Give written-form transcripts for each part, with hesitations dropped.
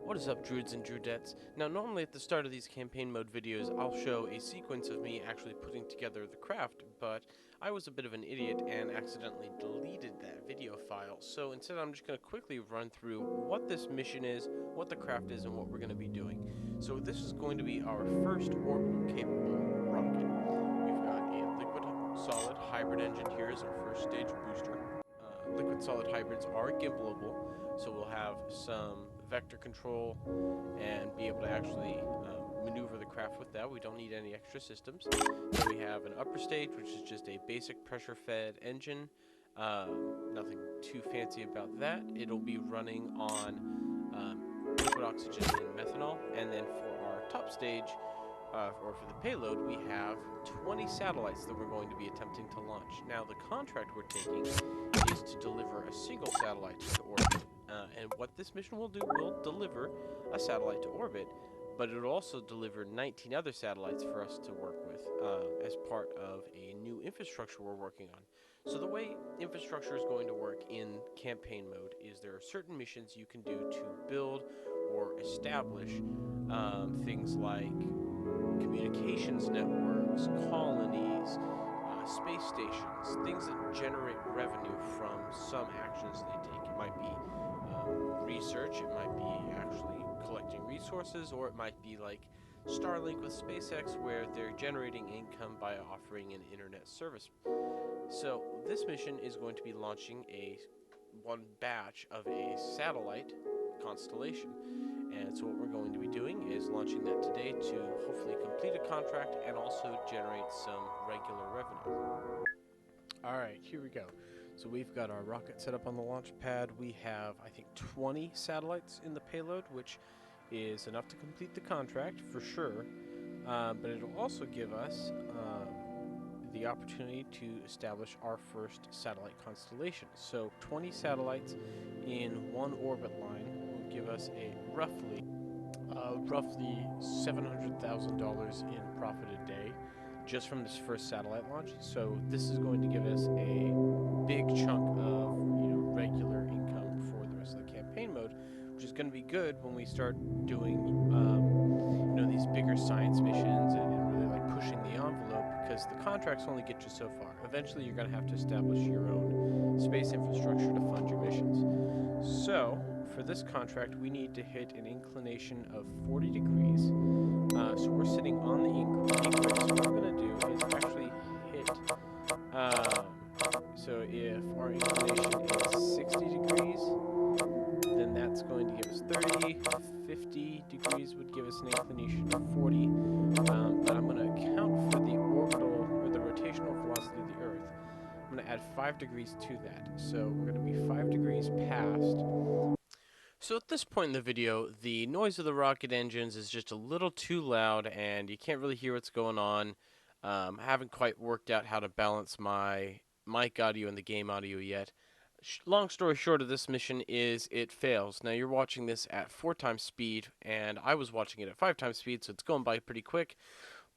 What is up, druids and druidettes? Now, normally at the start of these campaign mode videos, I'll show a sequence of me actually putting together the craft, but I was a bit of an idiot and accidentally deleted that video file. So instead, I'm just going to quickly run through what this mission is, what the craft is, and what we're going to be doing. So this is going to be our first orbital-capable rocket. We've got a liquid-solid hybrid engine here as our first stage booster. Liquid-solid hybrids are gimbalable, so we'll have some vector control and be able to actually maneuver the craft with that. We don't need any extra systems. So we have an upper stage, which is just a basic pressure-fed engine. Nothing too fancy about that. It'll be running on liquid oxygen and methanol. And then for our top stage, or for the payload, we have 20 satellites that we're going to be attempting to launch. Now, the contract we're taking is to deliver a single satellite to orbit. And what this mission will do will deliver a satellite to orbit, but it'll also deliver 19 other satellites for us to work with as part of a new infrastructure we're working on. So the way infrastructure is going to work in campaign mode is there are certain missions you can do to build or establish things like communications networks, colonies, space stations, things that generate revenue from some actions they take. It might be research, it might be actually collecting resources, or it might be like Starlink with SpaceX, where they're generating income by offering an internet service. So this mission is going to be launching one batch of a satellite constellation. And so what we're going to be doing is launching that today to hopefully complete a contract and also generate some regular revenue. Alright, here we go. So we've got our rocket set up on the launch pad. We have, I think, 20 satellites in the payload, which is enough to complete the contract for sure. But it'll also give us the opportunity to establish our first satellite constellation. So 20 satellites in one orbit line will give us a roughly $700,000 in profit a day just from this first satellite launch. So this is going to give us a big chunk of regular income for the rest of the campaign mode, which is going to be good when we start doing these bigger science missions and really like pushing the envelope, because the contracts only get you so far. Eventually you're going to have to establish your own space infrastructure to fund your missions. So for this contract we need to hit an inclination of 40 degrees. So we're sitting on the equator. So what we're going to do is actually hit so if our inclination is 60 degrees, then that's going to give us 30. 50 degrees would give us an inclination of 40. But I'm going to account for the orbital, or the rotational velocity of the Earth. I'm going to add 5 degrees to that. So we're going to be 5 degrees past. So at this point in the video, the noise of the rocket engines is just a little too loud, and you can't really hear what's going on. I haven't quite worked out how to balance my mic audio and the game audio yet. Long story short of this mission is it fails. Now you're watching this at 4 times speed, and I was watching it at 5 times speed, so it's going by pretty quick.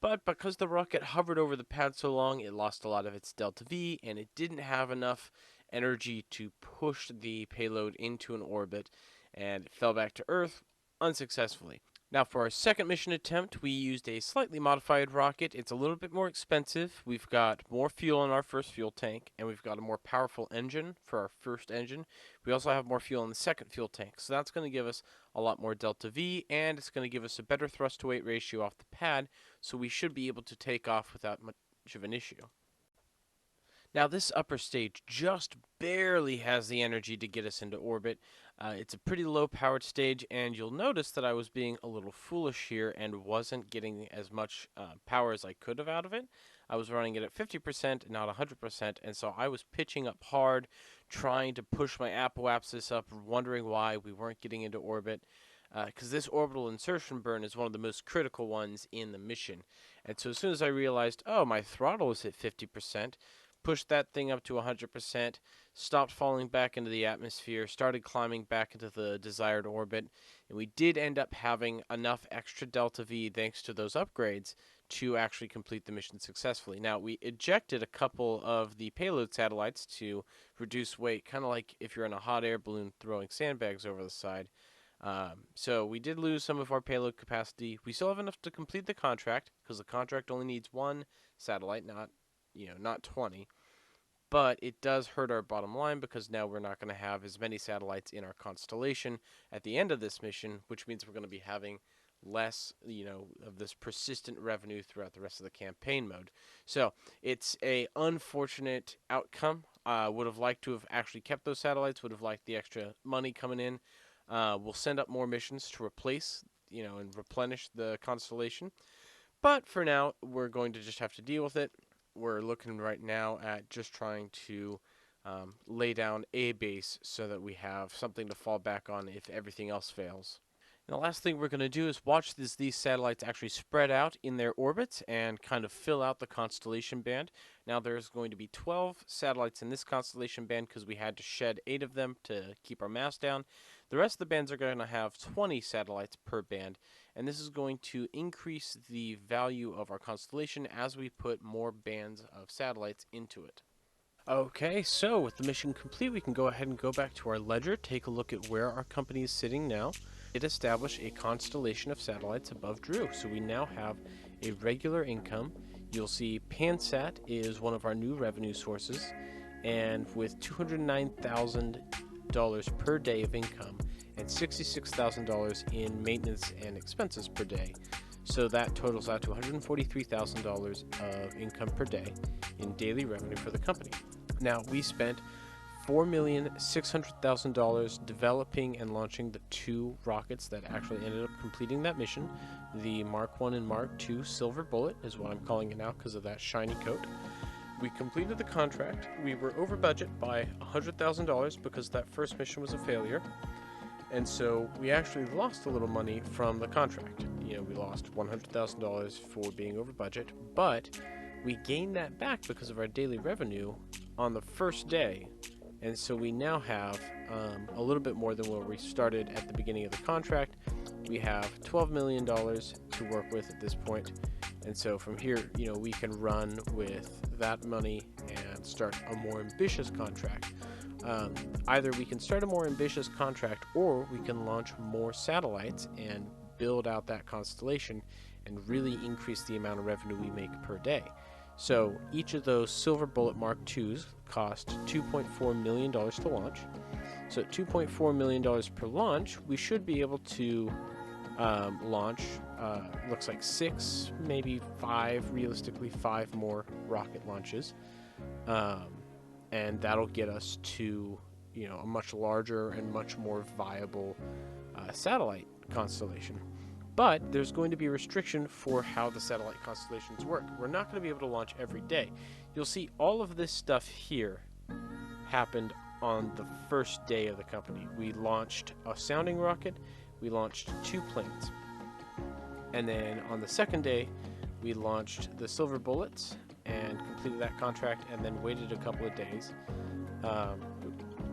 But because the rocket hovered over the pad so long, it lost a lot of its delta V, and it didn't have enough energy to push the payload into an orbit, and it fell back to Earth unsuccessfully. Now for our second mission attempt, we used a slightly modified rocket. It's a little bit more expensive. We've got more fuel in our first fuel tank, and we've got a more powerful engine for our first engine. We also have more fuel in the second fuel tank, so that's going to give us a lot more delta V, and it's going to give us a better thrust to weight ratio off the pad, so we should be able to take off without much of an issue. Now this upper stage just barely has the energy to get us into orbit. It's a pretty low powered stage, and you'll notice that I was being a little foolish here and wasn't getting as much power as I could have out of it. I was running it at 50%, not 100%, and so I was pitching up hard, trying to push my apoapsis up, wondering why we weren't getting into orbit. Because this orbital insertion burn is one of the most critical ones in the mission. And so as soon as I realized, oh, my throttle is at 50%, pushed that thing up to 100%, stopped falling back into the atmosphere, started climbing back into the desired orbit, and we did end up having enough extra delta V thanks to those upgrades to actually complete the mission successfully. Now, we ejected a couple of the payload satellites to reduce weight, kind of like if you're in a hot air balloon throwing sandbags over the side. So we did lose some of our payload capacity. We still have enough to complete the contract because the contract only needs one satellite, not 20. But it does hurt our bottom line because now we're not going to have as many satellites in our constellation at the end of this mission, which means we're going to be having less, of this persistent revenue throughout the rest of the campaign mode. So it's a unfortunate outcome. Would have liked to have actually kept those satellites. Would have liked the extra money coming in. We'll send up more missions to replace, and replenish the constellation. But for now, we're going to just have to deal with it. We're looking right now at just trying to lay down a base so that we have something to fall back on if everything else fails. And the last thing we're going to do is watch these satellites actually spread out in their orbits and kind of fill out the constellation band. Now there's going to be 12 satellites in this constellation band because we had to shed 8 of them to keep our mass down. The rest of the bands are going to have 20 satellites per band, and this is going to increase the value of our constellation as we put more bands of satellites into it. Okay, so with the mission complete, we can go ahead and go back to our ledger, take a look at where our company is sitting now. It established a constellation of satellites above Drew, so we now have a regular income. You'll see PanSat is one of our new revenue sources, and with $209,000 per day of income and $66,000 in maintenance and expenses per day. So that totals out to $143,000 of income per day in daily revenue for the company. Now, we spent $4,600,000 developing and launching the 2 rockets that actually ended up completing that mission. The Mark 1 and Mark 2 Silver Bullet is what I'm calling it now because of that shiny coat. We completed the contract. We were over budget by $100,000 because that first mission was a failure. And so we actually lost a little money from the contract. We lost $100,000 for being over budget, but we gained that back because of our daily revenue on the first day. And so we now have a little bit more than where we started at the beginning of the contract. We have $12 million to work with at this point. And so from here, we can run with that money and start a more ambitious contract. Either we can start a more ambitious contract or we can launch more satellites and build out that constellation and really increase the amount of revenue we make per day. So each of those Silver Bullet Mark IIs cost $2.4 million to launch. So at $2.4 million per launch, we should be able to launch, looks like 6, maybe 5, realistically 5 more rocket launches. And that'll get us to, a much larger and much more viable satellite constellation. But there's going to be a restriction for how the satellite constellations work. We're not going to be able to launch every day. You'll see all of this stuff here happened on the first day of the company. We launched a sounding rocket. We launched 2 planes. And then on the second day, we launched the Silver Bullets and completed that contract, and then waited a couple of days.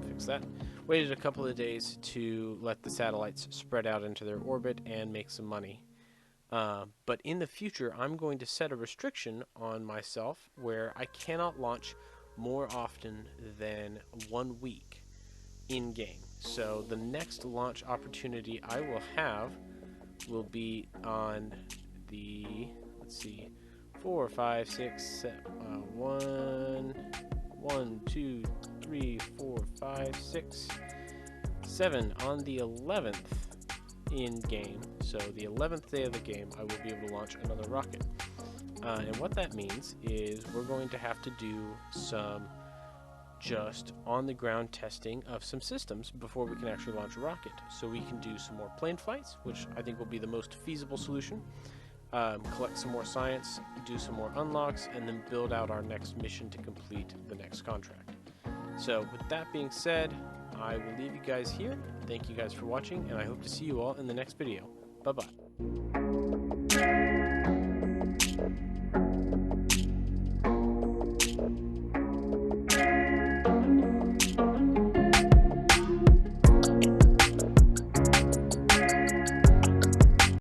Fix that. Waited a couple of days to let the satellites spread out into their orbit and make some money. But in the future, I'm going to set a restriction on myself where I cannot launch more often than 1 week in game. So the next launch opportunity I will have will be on the, 4, 5, 6, 7, 1, 2, 3, 4, 5, 6, 7 on the 11th in game. So the 11th day of the game, I will be able to launch another rocket. And what that means is we're going to have to do some just on-the-ground testing of some systems before we can actually launch a rocket. So we can do some more plane flights, which I think will be the most feasible solution. Collect some more science, do some more unlocks, and then build out our next mission to complete the next contract. So with that being said, I will leave you guys here. Thank you guys for watching, and I hope to see you all in the next video. Bye-bye.